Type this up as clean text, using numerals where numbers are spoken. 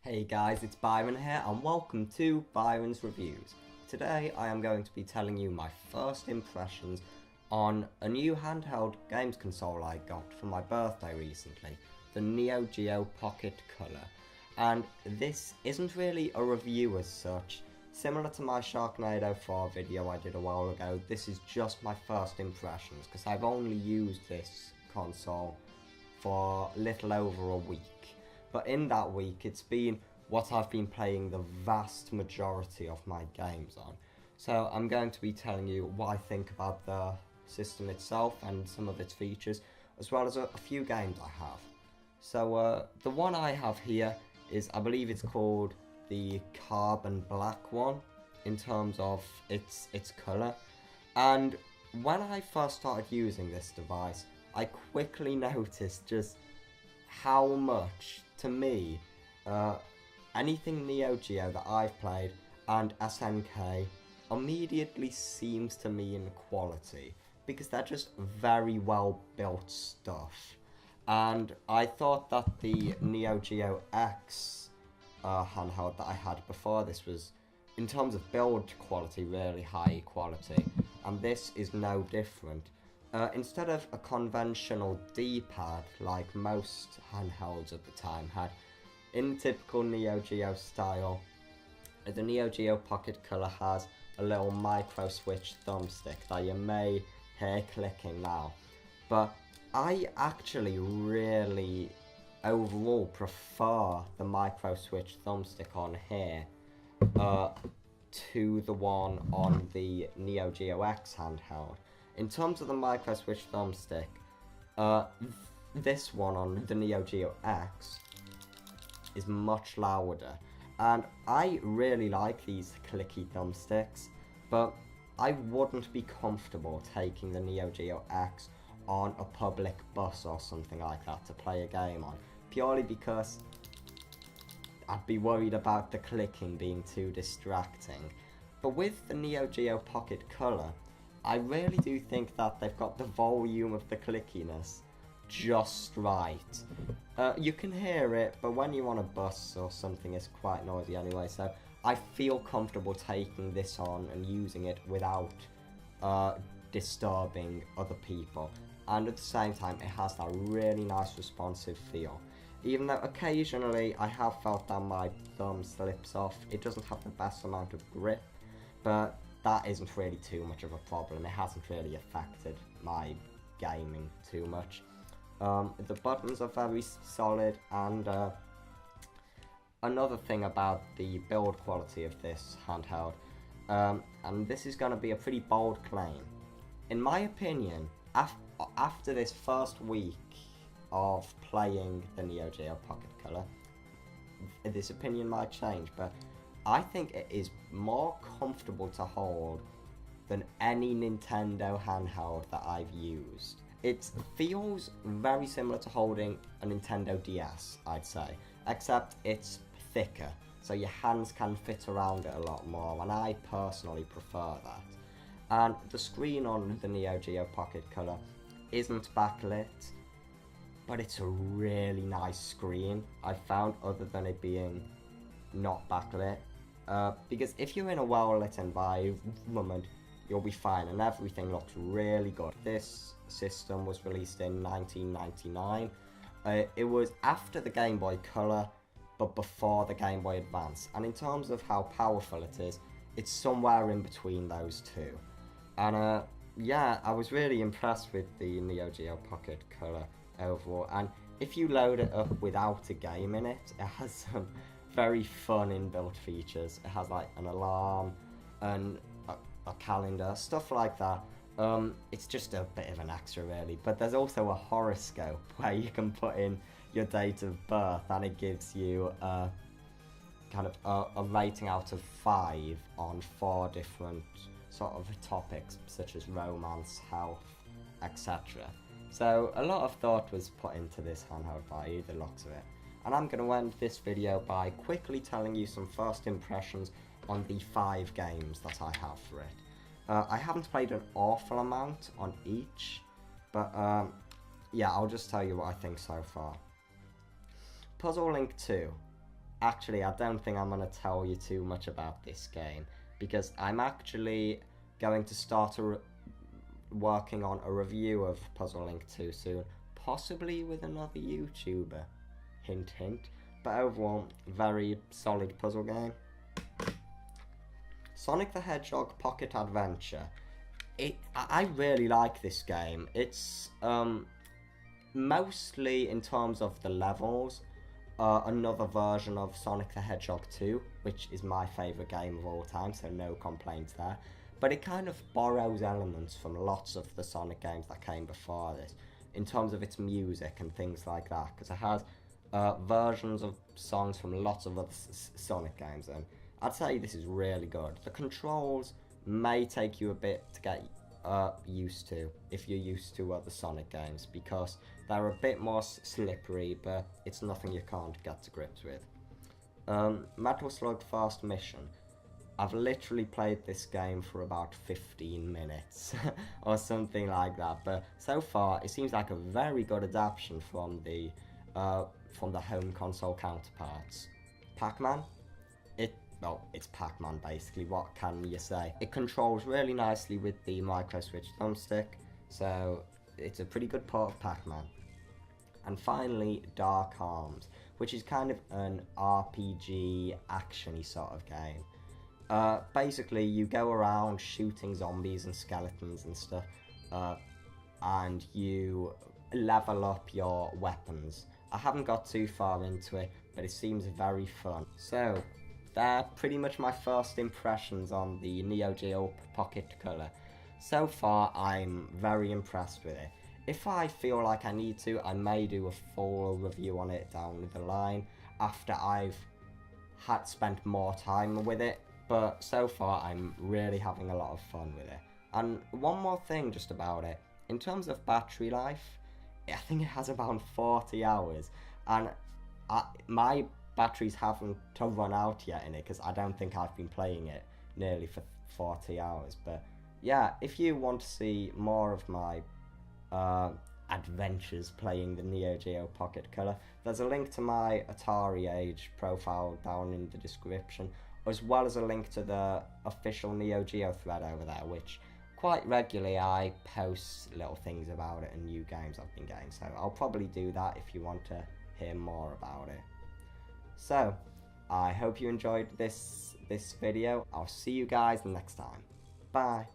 Hey guys, it's Byron here and welcome to Byron's Reviews. Today I am going to be telling you my first impressions on a new handheld games console I got for my birthday recently, the NEO-GEO Pocket Color. And this isn't really a review as such. Similar to my Sharknado 4 video I did a while ago, this is just my first impressions because I've only used this console for little over a week. But in that week, it's been what I've been playing the vast majority of my games on. So I'm going to be telling you what I think about the system itself and some of its features, as well as a few games I have. So the one I have here is, I believe it's called the carbon black one, in terms of its colour. And when I first started using this device, I quickly noticed just how much, to me, anything NEO-GEO that I've played and SNK immediately seems to me in quality, because they're just very well built stuff. And I thought that the NEO-GEO X handheld that I had before this was, in terms of build quality, really high quality, and this is no different. Instead of a conventional D-pad like most handhelds at the time had, in typical NEO-GEO style, the NEO-GEO Pocket Color has a little micro switch thumbstick that you may hear clicking now. But I actually really overall prefer the micro switch thumbstick on here to the one on the NEO-GEO X handheld. In terms of the micro switch thumbstick, this one on the NEO-GEO X is much louder, and I really like these clicky thumbsticks, but I wouldn't be comfortable taking the NEO-GEO X on a public bus or something like that to play a game on, purely because I'd be worried about the clicking being too distracting. But with the NEO-GEO Pocket Color, I really do think that they've got the volume of the clickiness just right. You can hear it, but when you're on a bus or something, it's quite noisy anyway, so I feel comfortable taking this on and using it without disturbing other people. And at the same time, it has that really nice responsive feel. Even though occasionally I have felt that my thumb slips off, it doesn't have the best amount of grip, but that isn't really too much of a problem. It hasn't really affected my gaming too much. The buttons are very solid, and another thing about the build quality of this handheld, and this is going to be a pretty bold claim. In my opinion, after this first week of playing the NEO-GEO Pocket Color, this opinion might change, but I think it is more comfortable to hold than any Nintendo handheld that I've used. It feels very similar to holding a Nintendo DS, I'd say, except it's thicker, so your hands can fit around it a lot more, and I personally prefer that. And the screen on the NEO-GEO Pocket Color isn't backlit, but it's a really nice screen, I found, other than it being not backlit. Because if you're in a well-lit environment, you'll be fine, and everything looks really good. This system was released in 1999. It was after the Game Boy Color, but before the Game Boy Advance. And in terms of how powerful it is, it's somewhere in between those two. And yeah, I was really impressed with the NEO-GEO Pocket Color overall. And if you load it up without a game in it, it has some very fun inbuilt features. It has like an alarm and a calendar, stuff like that. It's just a bit of an extra really, but there's also a horoscope where you can put in your date of birth, and it gives you a kind of a rating out of 5 on 4 different sort of topics, such as romance, health, etc. So a lot of thought was put into this handheld by the looks of it. And I'm going to end this video by quickly telling you some first impressions on the 5 games that I have for it. I haven't played an awful amount on each, but yeah, I'll just tell you what I think so far. Puzzle Link 2. actually, I don't think I'm going to tell you too much about this game, because I'm actually going to start working on a review of Puzzle Link 2 soon, possibly with another YouTuber. Hint, hint. But overall, very solid puzzle game. Sonic the Hedgehog Pocket Adventure. I really like this game. It's mostly in terms of the levels, another version of Sonic the Hedgehog 2, which is my favourite game of all time, so no complaints there. But it kind of borrows elements from lots of the Sonic games that came before this, in terms of its music and things like that, because it has versions of songs from lots of other Sonic games, and I'd say this is really good. The controls may take you a bit to get used to, if you're used to other Sonic games, because they're a bit more slippery, but it's nothing you can't get to grips with. Metal Slug First Mission. I've literally played this game for about 15 minutes or something like that, but so far it seems like a very good adaptation from the home console counterparts. Pac-Man? Well, it's Pac-Man basically, what can you say? It controls really nicely with the micro switch thumbstick, so it's a pretty good part of Pac-Man. And finally, Dark Arms, which is kind of an RPG action-y sort of game. Basically, you go around shooting zombies and skeletons and stuff, and you level up your weapons. I haven't got too far into it, but it seems very fun. So, they're pretty much my first impressions on the NEO-GEO Pocket Color. So far, I'm very impressed with it. If I feel like I need to, I may do a full review on it down the line after I've spent more time with it. But so far, I'm really having a lot of fun with it. And one more thing just about it. In terms of battery life, I think it has about 40 hours. And my batteries haven't run out yet in it, because I don't think I've been playing it nearly for 40 hours. But yeah, if you want to see more of my adventures playing the NEO-GEO Pocket Color, there's a link to my Atari Age profile down in the description, as well as a link to the official NEO-GEO thread over there, which quite regularly I post little things about it and new games I've been getting, so I'll probably do that if you want to hear more about it. So, I hope you enjoyed this video. I'll see you guys next time. Bye.